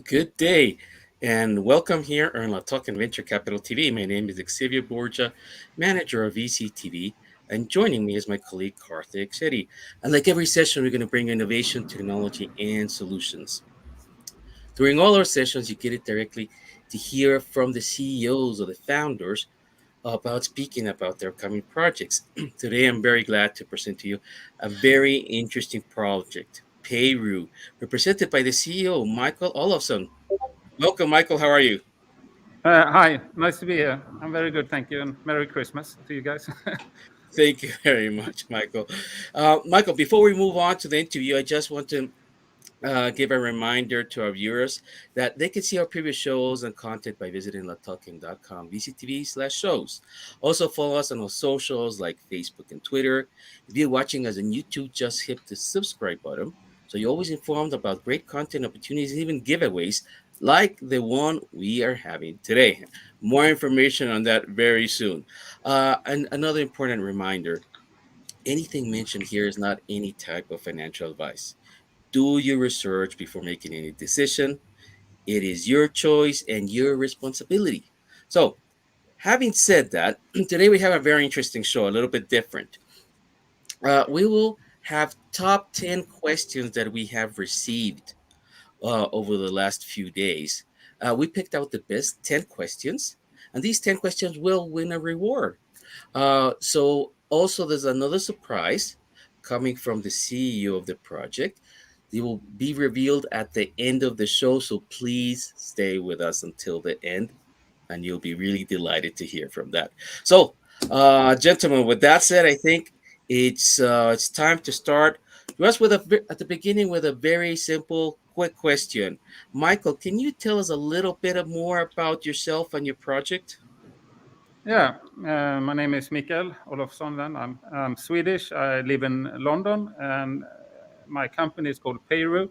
Good day, and welcome here on La Talk and Venture Capital TV. My name is Xavier Borgia, manager of VCTV, and joining me is my colleague Karthik Shetty. And like every session, we're going to bring innovation, technology, and solutions. During all our sessions, you get it directly to hear from the CEOs or the founders about speaking about their coming projects. Today, I'm very glad to present to you a very interesting project, PayRue, represented by the CEO, Michael Olofsson. Welcome, Michael. How are you? Hi, nice to be here. I'm very good, thank you, and Merry Christmas to you guys. Thank you very much, Michael. Michael, before we move on to the interview, I just want to give a reminder to our viewers that they can see our previous shows and content by visiting latalking.com, VCTV/shows. Also, follow us on our socials like Facebook and Twitter. If you're watching us on YouTube, just hit the subscribe button so you're always informed about great content opportunities and even giveaways like the one we are having today. More information on that very soon. And another important reminder, anything mentioned here is not any type of financial advice. Do your research before making any decision. It is your choice and your responsibility. So, having said that, today we have a very interesting show, a little bit different. We will have top 10 questions that we have received over the last few days. We picked out the best 10 questions, and these 10 questions will win a reward. So also there's another surprise coming from the CEO of the project. They will be revealed at the end of the show, so please stay with us until the end, and you'll be really delighted to hear from that. So, gentlemen, with that said, I think it's time to start. Just at the beginning with a very simple, quick question. Michael, can you tell us a little bit more about yourself and your project? Yeah, my name is Mikael Olofsson. Then I'm Swedish. I live in London, and my company is called PayRue.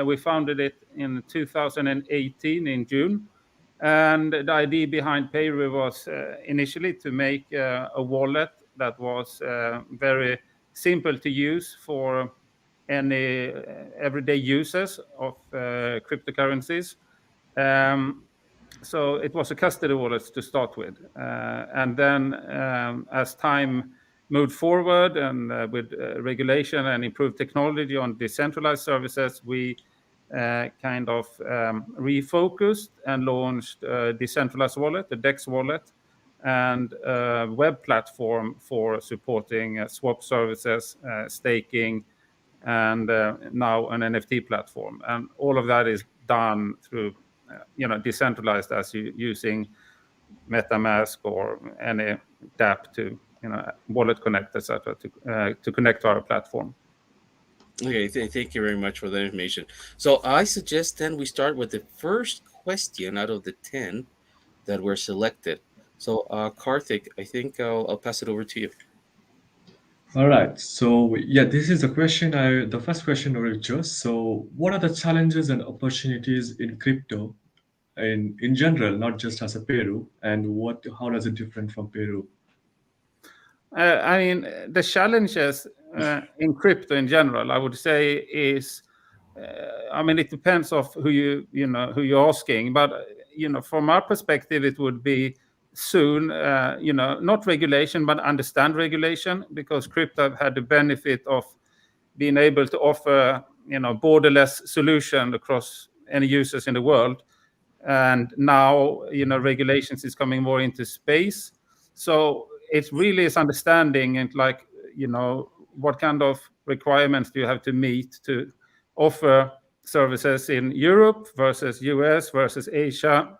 We founded it in 2018 in June, and the idea behind PayRue was initially to make a wallet that was very simple to use for any everyday users of cryptocurrencies. Um, so it was a custody wallet to start with, and then as time moved forward and with regulation and improved technology on decentralized services, we kind of refocused and launched a decentralized wallet, the DEX wallet, and a web platform for supporting swap services, staking, and now an NFT platform. And all of that is done through, decentralized as using MetaMask or any DApp to, Wallet Connect, etc., to connect to our platform. Okay, thank you very much for that information. So I suggest then we start with the first question out of the 10 that were selected. So, Karthik, I think I'll pass it over to you. All right. So yeah, this is the first question I will choose. So what are the challenges and opportunities in crypto in general, not just as a Peru, and how does it different from Peru? I mean, the challenges in crypto in general, I would say, is, I mean, it depends of who you're asking, but from our perspective, it would be soon, not regulation, but understand regulation, because crypto had the benefit of being able to offer, borderless solution across any users in the world, and now regulations is coming more into space. So it really is understanding and like what kind of requirements do you have to meet to offer services in Europe versus US versus Asia,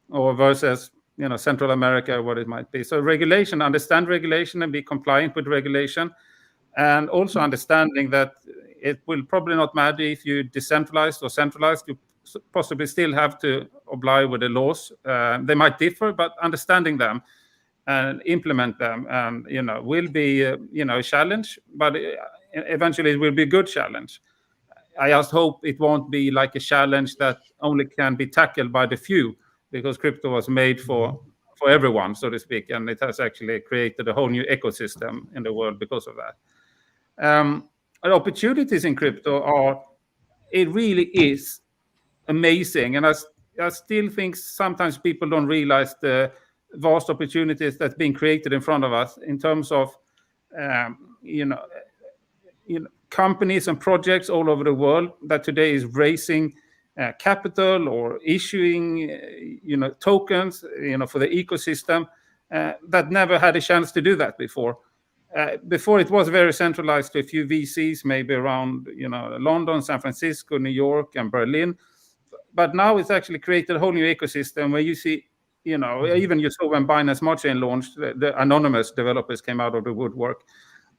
or versus Central America, what it might be. So regulation, understand regulation and be compliant with regulation, and also understanding that it will probably not matter if you decentralized or centralized. You possibly still have to oblige with the laws. They might differ, but understanding them and implement them, will be a challenge, but eventually it will be a good challenge. I just hope it won't be like a challenge that only can be tackled by the few, because crypto was made for everyone, so to speak, and it has actually created a whole new ecosystem in the world because of that. The opportunities in crypto are, it really is amazing. And I still think sometimes people don't realize the vast opportunities that's being created in front of us in terms of, um, you know, companies and projects all over the world that today is raising capital or issuing, tokens, for the ecosystem that never had a chance to do that before. Before it was very centralized to a few VCs, maybe around, London, San Francisco, New York, and Berlin. But now it's actually created a whole new ecosystem where you see, even you saw when Binance Smart Chain launched, the anonymous developers came out of the woodwork.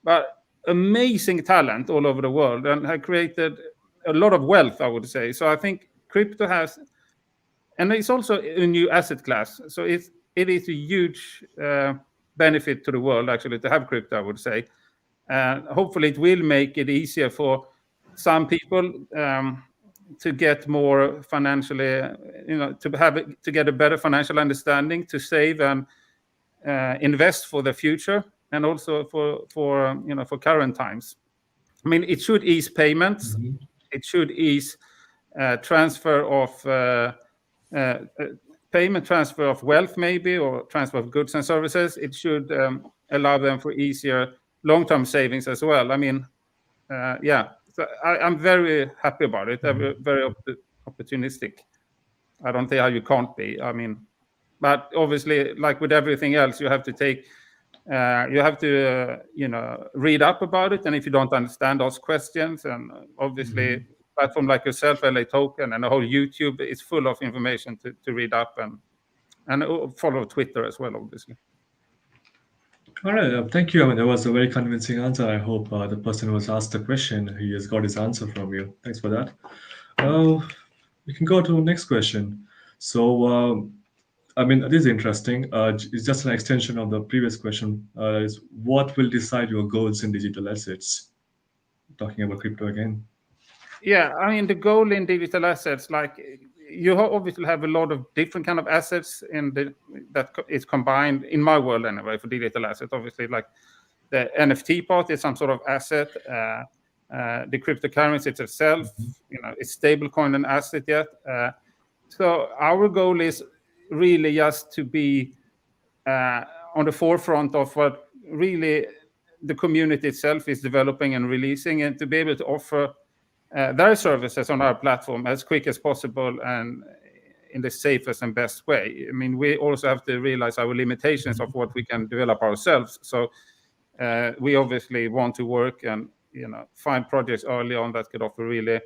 But amazing talent all over the world and have created a lot of wealth, I would say. So I think crypto has, and it's also a new asset class. So it is a huge benefit to the world actually to have crypto, I would say. And hopefully it will make it easier for some people to get more financially, to get a better financial understanding, to save and invest for the future, and also for current times. I mean, it should ease payments. Mm-hmm. It should ease transfer of payment, transfer of wealth, maybe, or transfer of goods and services. It should allow them for easier long-term savings as well. I mean, yeah. So I'm very happy about it. I'm very opportunistic. I don't see how you can't be. I mean, but obviously, like with everything else, you have to take, read up about it, and if you don't understand, ask questions. And obviously, platform like yourself, LA Token, and the whole YouTube is full of information to read up, and follow Twitter as well, obviously. All right, thank you. I mean, that was a very convincing answer. I hope the person who was asked the question, he has got his answer from you. Thanks for that. We can go to the next question. So, I mean, this is interesting. It's just an extension of the previous question. Is what will decide your goals in digital assets? Talking about crypto again. Yeah, I mean, the goal in digital assets, like you obviously have a lot of different kind of assets that is combined in my world anyway for digital assets. Obviously, like the NFT part is some sort of asset. The cryptocurrency itself, it's stablecoin an asset yet. So our goal is really just to be on the forefront of what really the community itself is developing and releasing, and to be able to offer their services on our platform as quick as possible and in the safest and best way. I mean, we also have to realize our limitations of what we can develop ourselves. So we obviously want to work and find projects early on that could offer really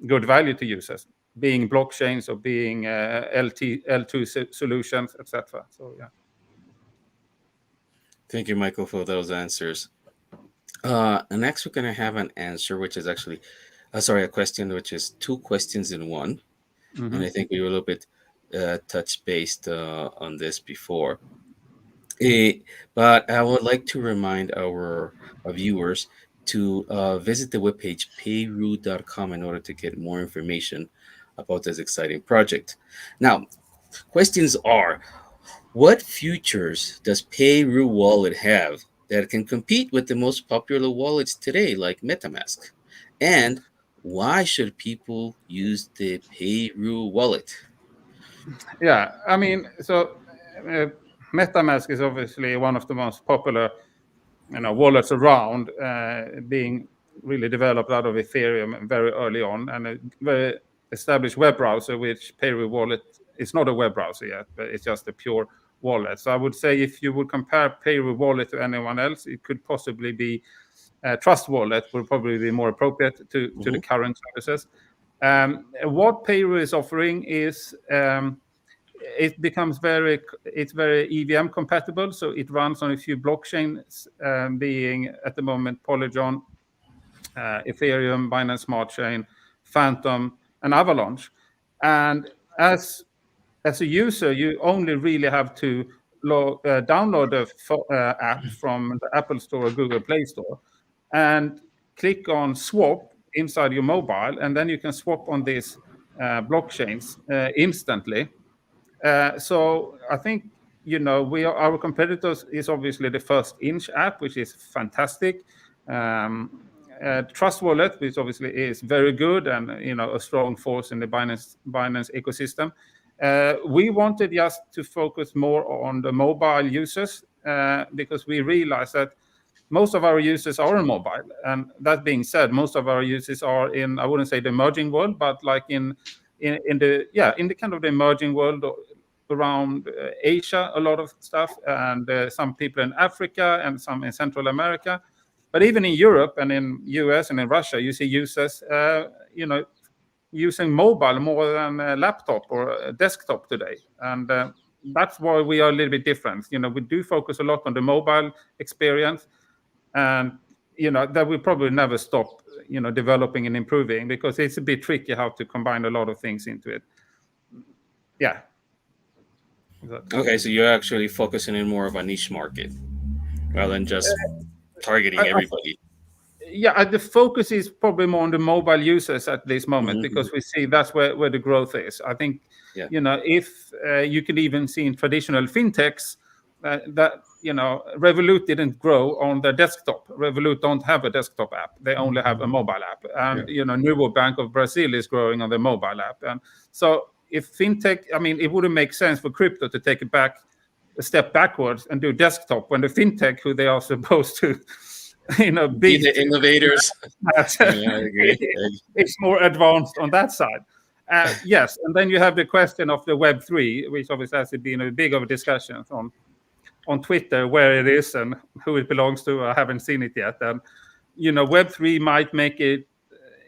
good value to users, being blockchains or being L2 solutions, etc. So yeah. Thank you, Michael, for those answers. Next, we're going to have an answer, which is actually, a question, which is two questions in one. And I think we were a little bit touch based on this before. But I would like to remind our viewers to visit the webpage PayRue.com in order to get more information about this exciting project. Now, questions are: what features does PayRue Wallet have that can compete with the most popular wallets today, like MetaMask? And why should people use the PayRue Wallet? Yeah, I mean, so MetaMask is obviously one of the most popular, wallets around, being really developed out of Ethereum very early on, and a very established web browser, which PayRue Wallet is not a web browser yet, but it's just a pure wallet. So I would say if you would compare PayRue Wallet to anyone else, it could possibly be Trust Wallet would probably be more appropriate to the current services. What PayRue is offering is it's very EVM compatible, so it runs on a few blockchains, being at the moment Polygon, Ethereum, Binance Smart Chain, Phantom, and Avalanche. And as a user, you only really have to download the app from the Apple Store or Google Play Store and click on swap inside your mobile, and then you can swap on these blockchains instantly. So I think our competitors is obviously the First Inch app, which is fantastic. Trust Wallet, which obviously is very good and a strong force in the Binance ecosystem. We wanted just to focus more on the mobile users because we realized that most of our users are on mobile. And that being said, most of our users are in, I wouldn't say the emerging world, but like in the kind of the emerging world around Asia, a lot of stuff, and some people in Africa and some in Central America. But even in Europe and in US and in Russia, you see users, using mobile more than a laptop or a desktop today. And that's why we are a little bit different. We do focus a lot on the mobile experience, and that will probably never stop developing and improving, because it's a bit tricky how to combine a lot of things into it. Yeah. Okay, so you're actually focusing in more of a niche market rather than just targeting everybody. The focus is probably more on the mobile users at this moment, Mhm. because we see that's where the growth is. I think, Yeah. if you can even see in traditional fintechs that, Revolut didn't grow on their desktop. Revolut don't have a desktop app. They only have a mobile app. And, Nuvo Bank of Brazil is growing on the mobile app. And so if fintech, it wouldn't make sense for crypto to take it back a step backwards and do desktop when the fintech, who they are supposed to Be the innovators. Yeah, I agree. it's more advanced on that side. Yes, and then you have the question of the Web3, which obviously has been a big of a discussion on Twitter, where it is and who it belongs to. I haven't seen it yet. And Web3 might make it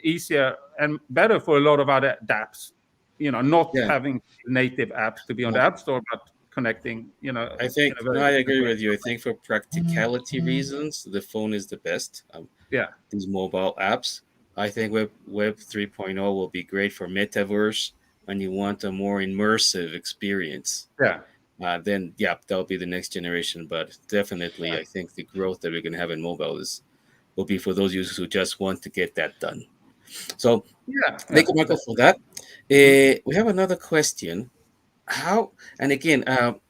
easier and better for a lot of other dApps. Not having native apps to be on the App Store, but connecting. I think I agree with you. I think for practicality reasons, the phone is the best. These mobile apps. I think Web 3.0 will be great for metaverse when you want a more immersive experience. Then that'll be the next generation. But definitely, I think the growth that we're going to have in mobile will be for those users who just want to get that done. So thank you, Michael, for that. We have another question. How, and again,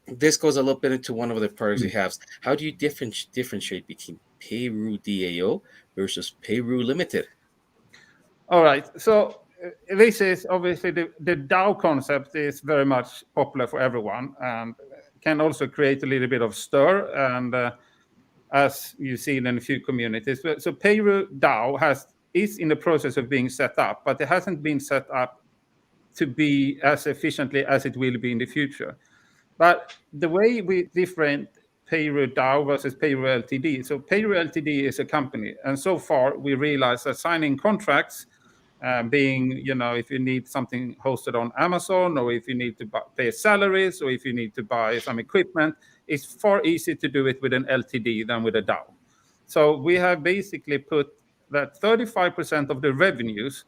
this goes a little bit into one of the products we have. How do you differentiate between PayRue DAO versus PayRue Limited? All right. So this is obviously the DAO concept is very much popular for everyone, and can also create a little bit of stir. And as you've seen in a few communities, so PayRue DAO is in the process of being set up, but it hasn't been set up to be as efficiently as it will be in the future. But the way we different PayRue DAO versus PayRue Ltd. So PayRue Ltd is a company, and so far we realize that signing contracts, being, if you need something hosted on Amazon, or if you need to pay salaries, or if you need to buy some equipment, it's far easier to do it with an Ltd than with a DAO. So we have basically put that 35% of the revenues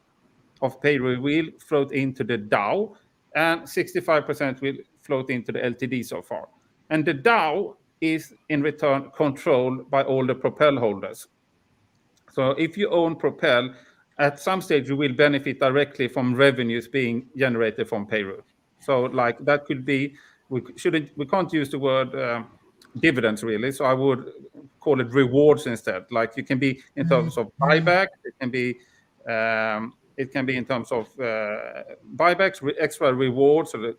of PayRue will float into the DAO, and 65% will float into the Ltd so far. And the DAO is in return controlled by all the Propel holders. So if you own Propel, at some stage you will benefit directly from revenues being generated from PayRue. So like that could be, we can't use the word dividends really. So I would call it rewards instead. Like you can be in terms of buyback, it can be in terms of buybacks, extra rewards, or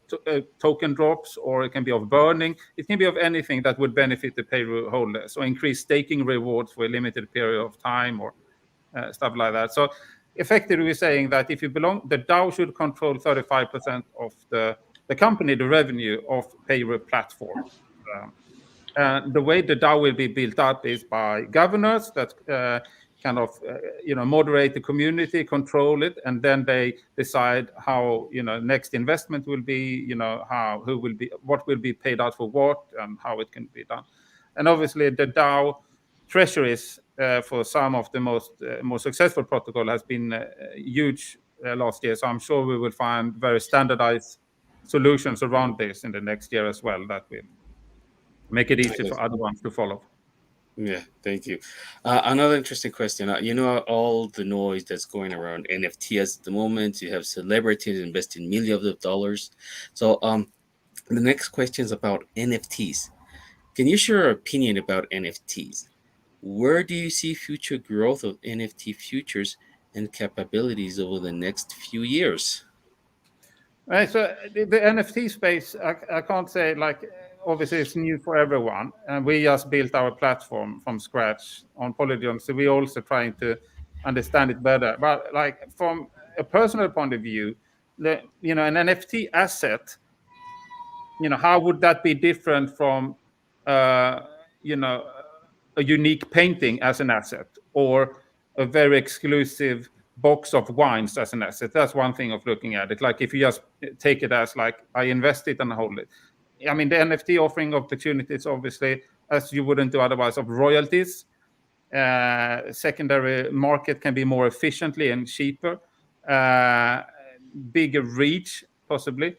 token drops, or it can be of burning. It can be of anything that would benefit the PayRue holder. So increase staking rewards for a limited period of time, or stuff like that. So effectively, we're saying that if you belong, the DAO should control 35% of the company, the revenue of PayRue platform. The way the DAO will be built up is by governors that kind of moderate the community, control it, and then they decide how next investment will be, what will be paid out for what, and how it can be done. And obviously the DAO treasuries for some of the most successful protocol has been huge last year. So I'm sure we will find very standardized solutions around this in the next year as well, that will make it easier for other ones to follow. Yeah, thank you. Another interesting question. All the noise that's going around NFTs at the moment. You have celebrities investing millions of dollars. So the next question is about NFTs. Can you share your opinion about NFTs? where do you see future growth of NFT futures and capabilities over the next few years? Right, so the NFT space, I can't say like obviously it's new for everyone, and we just built our platform from scratch on Polygon, so we're also trying to understand it better. But like from a personal point of view, an NFT asset, how would that be different from uh, you know a unique painting as an asset, or a very exclusive box of wines as an asset? That's one thing of looking at it. Like if you just take it as like I invest it and hold it. I mean, the NFT offering opportunities, obviously, as you wouldn't do otherwise, of royalties. Secondary market can be more efficiently and cheaper, uh, bigger reach possibly.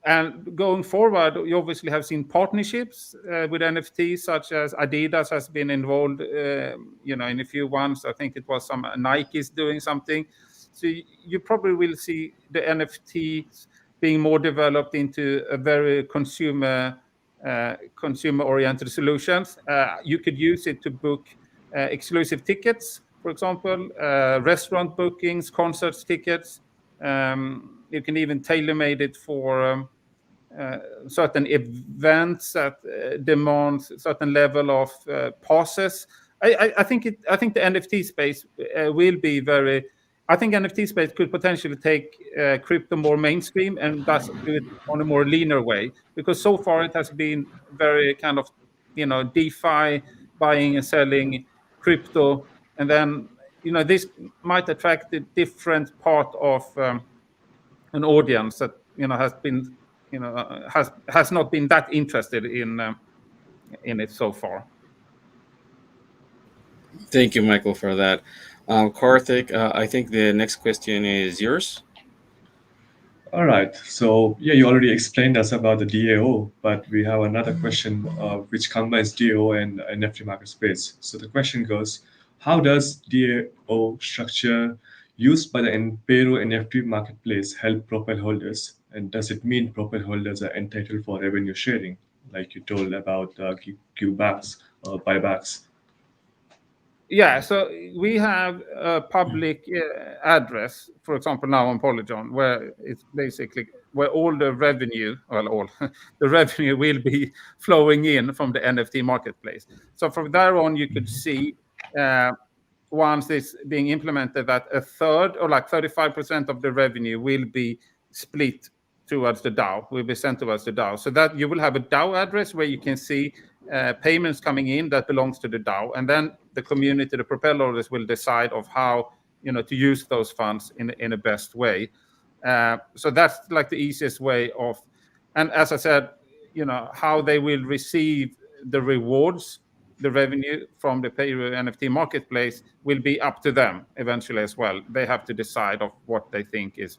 And going forward, you obviously have seen partnerships with NFTs, such as Adidas has been involved, in a few ones. I think it was some Nike's doing something. So you probably will see the NFTs being more developed into a very consumer oriented solutions. You could use it to book exclusive tickets, for example, restaurant bookings, concerts tickets. You can even tailor made it for certain events that demand certain level of passes. I think the NFT space will be very. I think NFT space could potentially take crypto more mainstream and thus do it on a more leaner way, because so far it has been very kind of DeFi, buying and selling crypto, and then this might attract a different part of an audience that has been has not been that interested in it so far. Thank you, Michael, for that. Karthik, I think the next question is yours. All right. So yeah, you already explained us about the DAO, but we have another question which combines DAO and NFT market space. So the question goes, how does DAO structure used by the PayRue NFT Marketplace help propel holders? And does it mean propel holders are entitled for revenue sharing, like you told about Q-backs or buybacks? Yeah, so we have a public address, for example, now on Polygon, where it's basically where all the revenue, well, all the revenue will be flowing in from the NFT marketplace. So from there on, you could see uh, once this being implemented, that a third or like 35% of the revenue will be split towards the DAO, will be sent towards the DAO. So that you will have a DAO address where you can see payments coming in that belongs to the DAO, and then the community, the propel holders, will decide of how to use those funds in a best way. So that's like the easiest way of, and as I said, how they will receive the rewards, the revenue from the PayRue NFT marketplace will be up to them eventually as well. They have to decide of what they think is,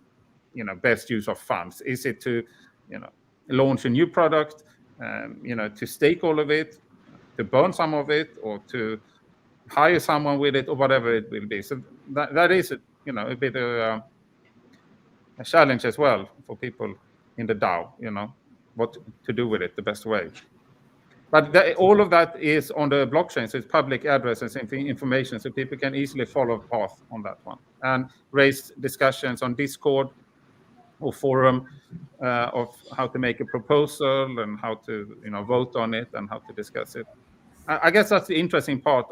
best use of funds. Is it to, you know, launch a new product, to stake all of it, to burn some of it, or to hire someone with it, or whatever it will be. So that is, a bit of a challenge as well for people in the DAO, what to do with it the best way. But all of that is on the blockchain, so it's public addresses and information, so people can easily follow path on that one and raise discussions on Discord or forum of how to make a proposal and how to vote on it and how to discuss it. I guess that's the interesting part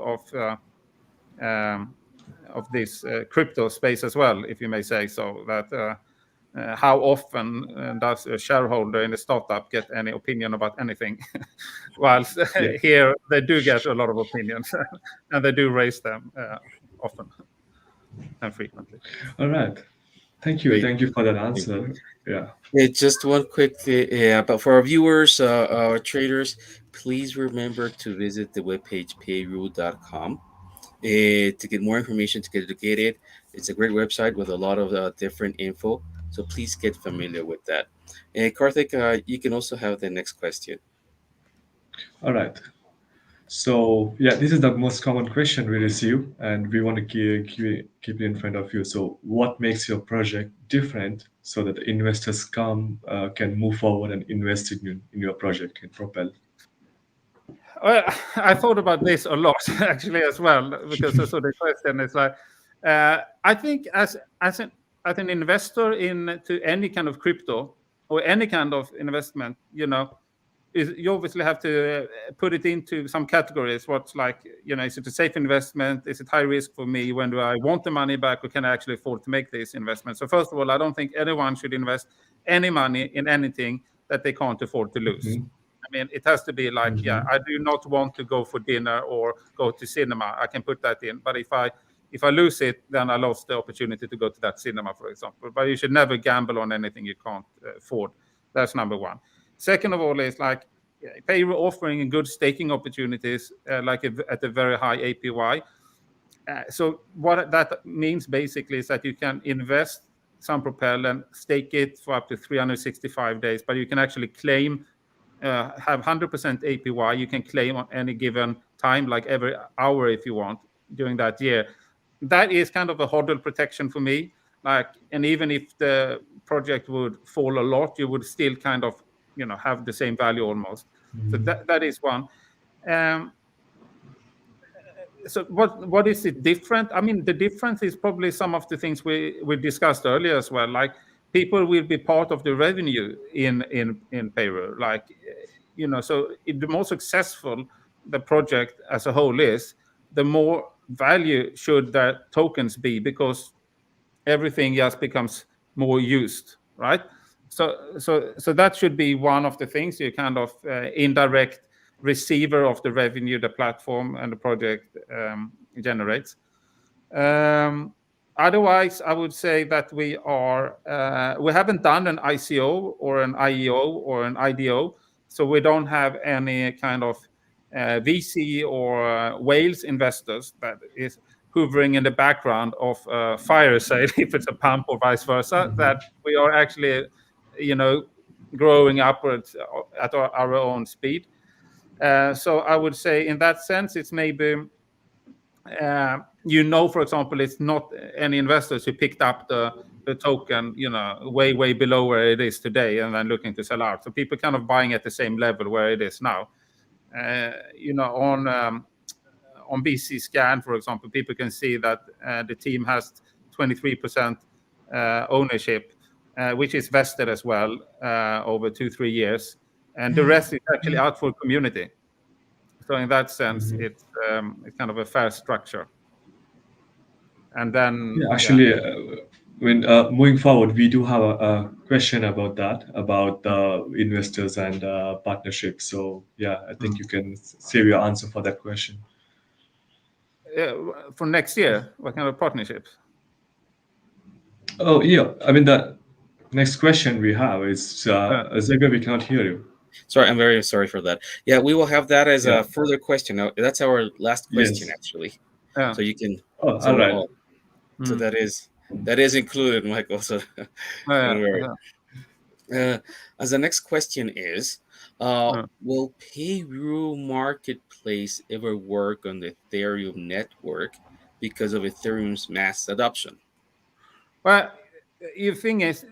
um, of this crypto space as well, if you may say so. That how often does a shareholder in a startup get any opinion about anything? Whilst Yeah. here they do get a lot of opinions, and they do raise them often and frequently. All right. Thank you. Great. Thank you for that Thank you. answer. Yeah. Yeah, just one quick thing. Yeah, but for our viewers, our traders, please remember to visit the webpage payru.com to get more information, to get educated. It's a great website with a lot of different info. So please get familiar with that. And Karthik, you can also have the next question. All right. So yeah, this is the most common question we receive, and we want to keep it in front of you. So what makes your project different so that the investors can move forward and invest in your project in Propel? Well, I thought about this a lot actually as well, because I saw the question. It's like I think as an investor into any kind of crypto or any kind of investment, you obviously have to put it into some categories. What's like, is it a safe investment? Is it high risk for me? When do I want the money back, or can I actually afford to make this investment? So first of all, I don't think anyone should invest any money in anything that they can't afford to lose. Mhm. I mean, it has to be like, yeah, Mhm. I do not want to go for dinner or go to cinema. I can put that in. But if I lose it, then I lost the opportunity to go to that cinema, for example. But you should never gamble on anything you can't afford. That's number one. Second of all, is like PayRue offering good staking opportunities, at a very high APY. So what that means basically is that you can invest some Propel and stake it for up to 365 days, but you can actually claim have 100% APY. You can claim on any given time, like every hour if you want during that year. That is kind of a hodl protection for me. And even if the project would fall a lot, you would still kind of have the same value almost. So that is one. Um, so what is it different? I mean, the difference is probably some of the things we discussed earlier as well. Like, people will be part of the revenue in PayRue. So the more successful the project as a whole is, the more value should that tokens be, because everything just becomes more used, right? So that should be one of the things. You kind of indirect receiver of the revenue the platform and the project generates. Um, Otherwise, I would say that we haven't done an ICO or an IEO or an IDO, so we don't have any kind of VC or whales investors that is hovering in the background of fire sale, if it's a pump or vice versa. That we are actually, you know, growing upwards at our own speed. So I would say in that sense, it's maybe for example, it's not any investors who picked up the token, way below where it is today, and then looking to sell out. So people kind of buying at the same level where it is now. On BC Scan, for example, people can see that the team has 23% ownership, which is vested as well over 2-3 years, and the rest is actually out for community. So in that sense, it's kind of a fair structure. And then, Yeah, actually, moving forward, we do have a question about that, about investors and partnerships. So, yeah, I think you can save your answer for that question. for next year, what kind of partnerships? Oh, yeah. I mean, the next question we have is Xavier, we cannot hear you. Sorry, I'm very sorry for that. Yeah, we will have that as Yeah. a further question. Now, that's our last question, Yes. actually. Yeah. So you can. Oh, all So, right. so that is included, Michael. So don't worry. As the next question is, will PayRue Marketplace ever work on the Ethereum network because of Ethereum's mass adoption? Well, the thing is,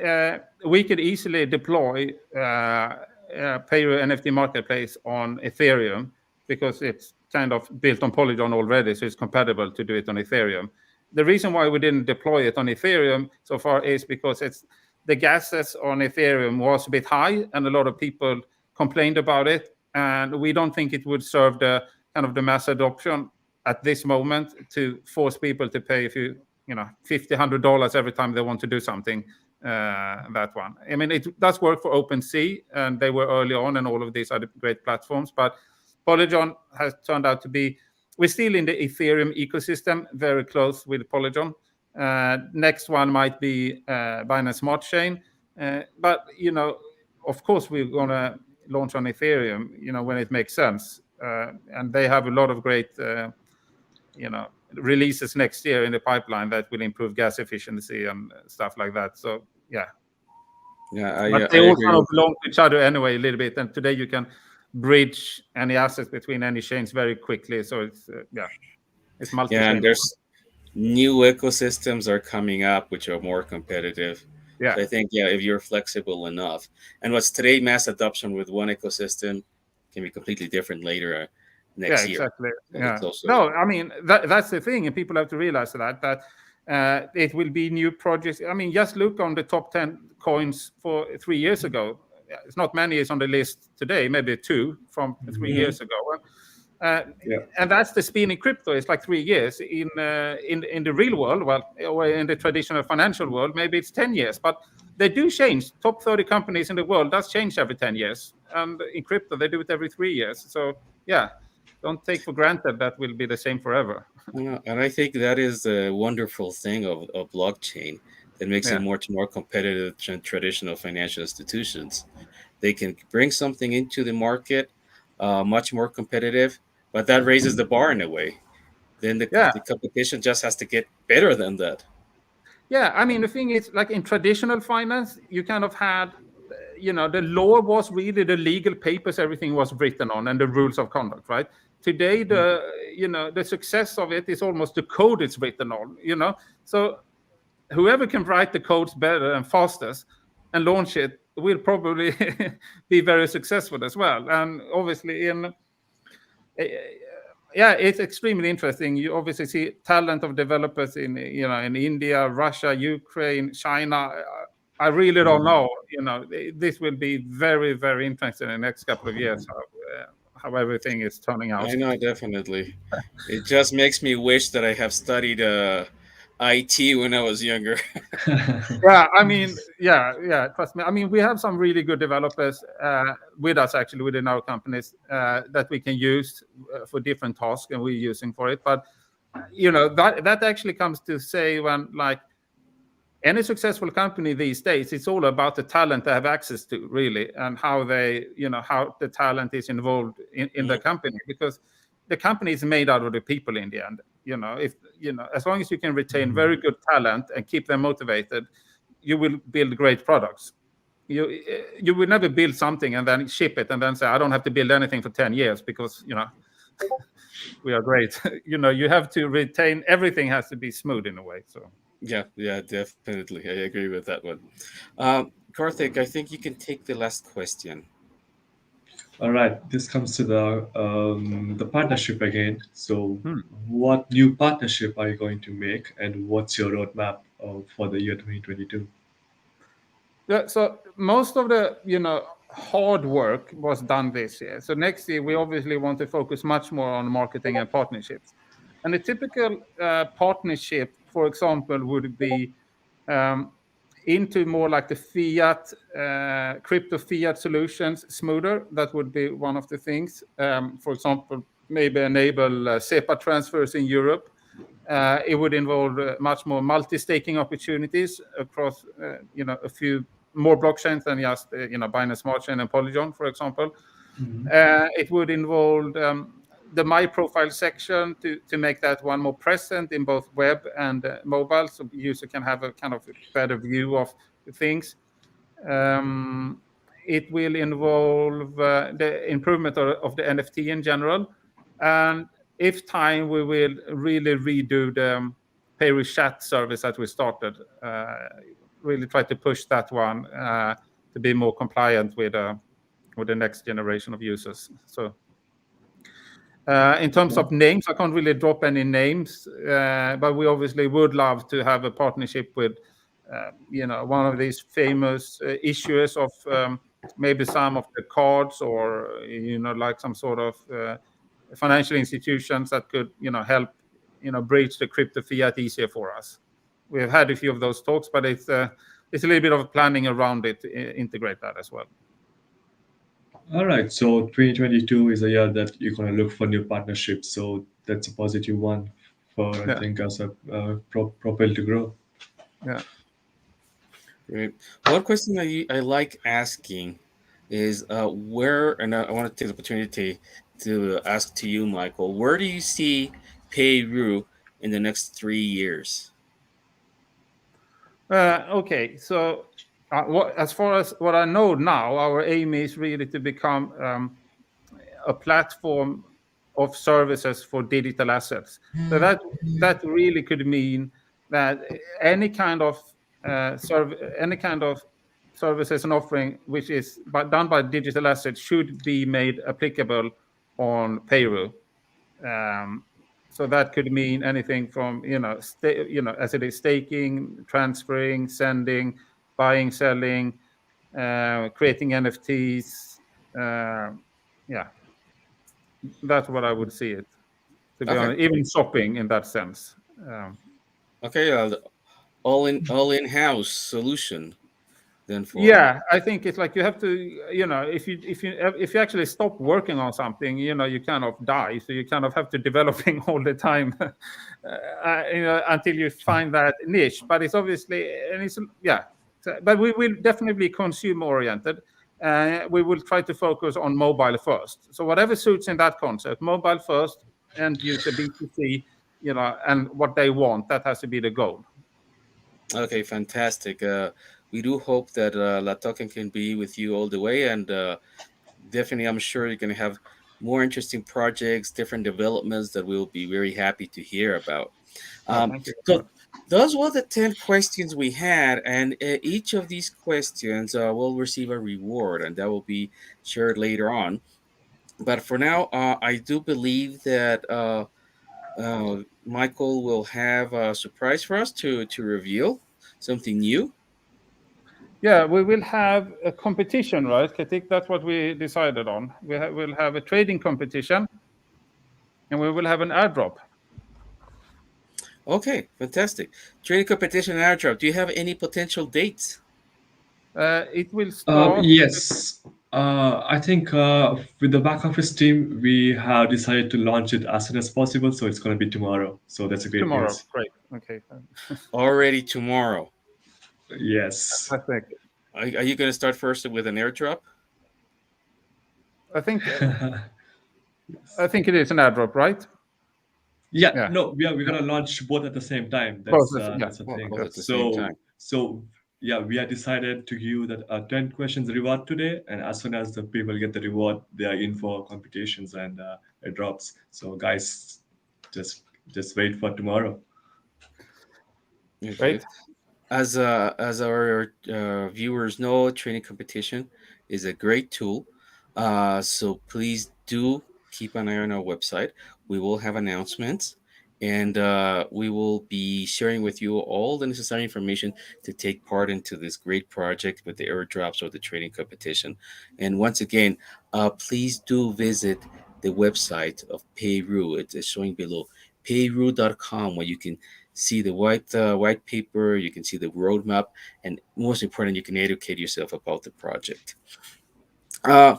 we could easily deploy PayRue NFT Marketplace on Ethereum, because it's kind of built on Polygon already, so it's compatible to do it on Ethereum. The reason why we didn't deploy it on Ethereum so far is because the gases on Ethereum was a bit high, and a lot of people complained about it, and we don't think it would serve the kind of the mass adoption at this moment to force people to pay $50-$100 every time they want to do something. That one, I mean, it does work for OpenSea, and they were early on, and all of these are great platforms. But Polygon has turned out to be, we're still in the Ethereum ecosystem, very close with Polygon. Next one might be Binance Smart Chain, but of course we're gonna launch on Ethereum, when it makes sense, and they have a lot of great releases next year in the pipeline that will improve gas efficiency and stuff like that. So yeah, but they I all agree kind of with. belong to each other anyway a little bit. And today you can bridge any assets between any chains very quickly. So it's it's Yeah, multi-chain. and there's new ecosystems are coming up which are more competitive. Yeah, So I think, yeah, if you're flexible enough, and what's today mass adoption with one ecosystem can be completely different later. Yeah, next year. exactly. It's Yeah. also No, I mean that's the thing, and people have to realize that it will be new projects. I mean, just look on the top 10 coins for 3 years ago. Yeah, it's not many is on the list today, maybe two from 3 years ago. Uh, Yeah. and that's the spin in crypto. It's like 3 years in the real world. Well, or in the traditional financial world, maybe it's 10 years. But they do change. Top 30 companies in the world does change every 10 years, and in crypto they do it every 3 years. So yeah, don't take for granted that will be the same forever. And I think that is the wonderful thing of blockchain that makes it Yeah, much more competitive than traditional financial institutions. They can bring something into the market much more competitive, but that raises the bar in a way. Then yeah, the competition just has to get better than that. yeah. I mean, the thing is, like in traditional finance, you kind of had, the law was really the legal papers everything was written on and the rules of conduct, right? Today, the success of it is almost the code it's written on. So whoever can write the codes better and fastest and launch it will probably be very successful as well. And obviously, yeah, it's extremely interesting. You obviously see talent of developers in India, Russia, Ukraine, China. I really don't know. This will be very, very interesting in the next couple of years how everything is turning I out. know, definitely. It just makes me wish that I have studied IT when I was younger. Yeah, I mean, yeah. Trust me. I mean, we have some really good developers with us actually within our companies that we can use for different tasks, and we're using for it. But that actually comes to say when like any successful company these days, it's all about the talent they have access to, really, and how how the talent is involved in the Mhm. company, because the company is made out of the people in the end. If as long as you can retain very good talent and keep them motivated, you will build great products. You will never build something and then ship it and then say, I don't have to build anything for 10 years because we are great. You have to retain, everything has to be smooth in a way. So Yeah, yeah, definitely. I agree with that one. Karthik, I think you can take the last question. All right, this comes to the partnership again. So, hmm. what new partnership are you going to make, and what's your roadmap for the year 2022? Yeah, so most of the hard work was done this year. So next year we obviously want to focus much more on marketing and partnerships. And a typical partnership, for example, would be um, into more like the fiat, crypto fiat solutions smoother. That would be one of the things. For example, maybe enable SEPA transfers in Europe. It would involve much more multi-staking opportunities across, a few more blockchains than just, Binance Smart Chain and Polygon, for example. It would involve the My Profile section to make that one more present in both web and mobile, so the user can have a kind of better view of things. Um, it will involve the improvement of the NFT in general. And if time, we will really redo the PayRue chat service that we started. Really try to push that one to be more compliant with the next generation of users. So in terms of names, I can't really drop any names, but we obviously would love to have a partnership with, one of these famous issuers of maybe some of the cards, or like some sort of financial institutions that could, help, bridge the crypto fiat easier for us. We have had a few of those talks, but it's a little bit of planning around it to integrate that as well. All right, so 2022 is a year that you're going to look for new partnerships. So that's a positive one for, I Yeah, think, as a propel to grow. yeah. Right. One question I like asking is where, and I want to take the opportunity to ask to you, Michael, where do you see PayRue in the next 3 years? Okay, so as far as what I know now, our aim is really to become a platform of services for digital assets. So that really could mean that any kind of services and offering which is done by digital assets should be made applicable on PayRue. Um, so that could mean anything from as it is staking, transferring, sending, buying, selling, creating NFTs. Uh, yeah, that's what I would see it. To be Okay. honest, even shopping in that sense. Okay. All in house solution then for. Yeah, I think it's like you have to, if you actually stop working on something, you kind of die. So you kind of have to developing all the time, until you find that niche. But it's obviously, and it's yeah. But we will definitely be consumer oriented. We will try to focus on mobile first. So whatever suits in that concept, mobile first, end user B2C, and what they want, that has to be the goal. Okay, fantastic. We do hope that La Token can be with you all the way, and definitely, I'm sure you're going to have more interesting projects, different developments that we'll be very happy to hear about. Thank you very So, much. those were the 10 questions we had, and each of these questions will receive a reward, and that will be shared later on. But for now, I do believe that Michael will have a surprise for us to reveal something new. Yeah, we will have a competition, right? I think that's what we decided on. We'll have a trading competition, and we will have an airdrop. Okay, fantastic. Trading competition and airdrop. Do you have any potential dates? It will start. Yes. I think with the back office team, we have decided to launch it as soon as possible. So it's going to be tomorrow. So that's a great Tomorrow. news. Great. Okay. Already tomorrow. Yes. I think. Are you going to start first with an airdrop? I think. I think it is an airdrop, right? Yeah, Yeah. no, we're gonna launch both at the same time. Yeah. That's the Okay. thing. Both at the same time. So yeah, we are decided to give that 10 questions reward today, and as soon as the people get the reward, they are in for competitions and it drops. So guys, just just wait for tomorrow. Okay. Great. As our viewers know, training competition is a great tool. So please do keep an eye on our website. We will have announcements, and we will be sharing with you all the necessary information to take part into this great project with the airdrops or the trading competition. And once again, please do visit the website of PayRue. It's showing below PayRue.com, where you can see the white paper, you can see the roadmap, and most important, you can educate yourself about the project. Uh,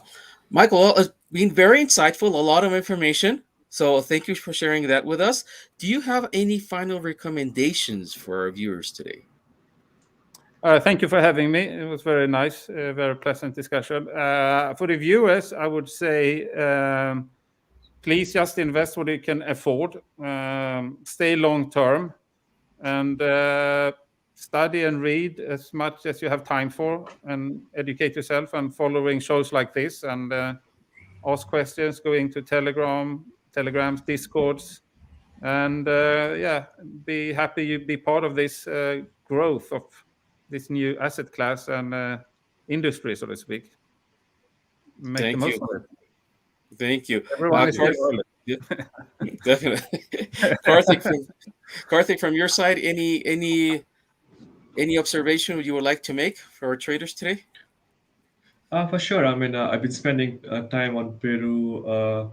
Michael, it's been very insightful, a lot of information. So thank you for sharing that with us. Do you have any final recommendations for our viewers today? Thank you for having me. It was very nice, very pleasant discussion. For the viewers, I would say, please just invest what you can afford. Stay long term, and study and read as much as you have time for, and educate yourself, and following shows like this, and ask questions, going to telegrams, discords, and yeah, be happy you be part of this growth of this new asset class and industry, so to speak. Make the Thank you. most of it. Thank you. Everyone is here Karthik, early. yeah, definitely. Karthik, from your side, any observation you would like to make for our traders today? For sure. I mean, I've been spending time on Peru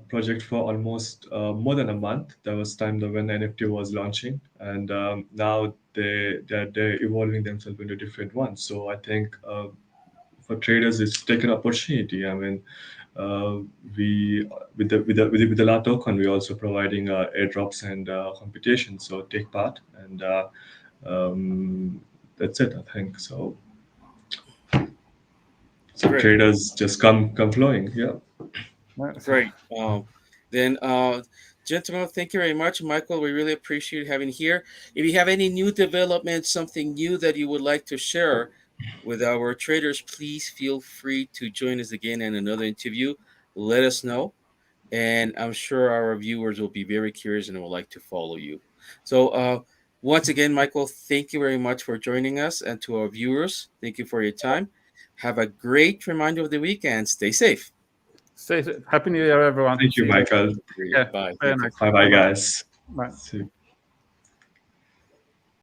project for almost more than a month. There was time when NFT was launching, and now they're evolving themselves into different ones. So I think for traders, it's taken opportunity. I mean, uh, we with the La token, we're also providing airdrops and competition. So take part, and um, that's it. I think so. So Great. traders just come flowing. Yeah. Yes. Great. Then, gentlemen, thank you very much, Michael. We really appreciate having you here. If you have any new developments, something new that you would like to share with our traders, please feel free to join us again in another interview. Let us know, and I'm sure our viewers will be very curious and will like to follow you. So, once again, Michael, thank you very much for joining us, and to our viewers, thank you for your time. Have a great reminder of the weekend. Stay safe. Happy New Year, everyone. Thank you, See you. Michael. Agree. Yeah, Bye. very Thank you. nice. Bye bye, Bye bye. guys. Bye. See you.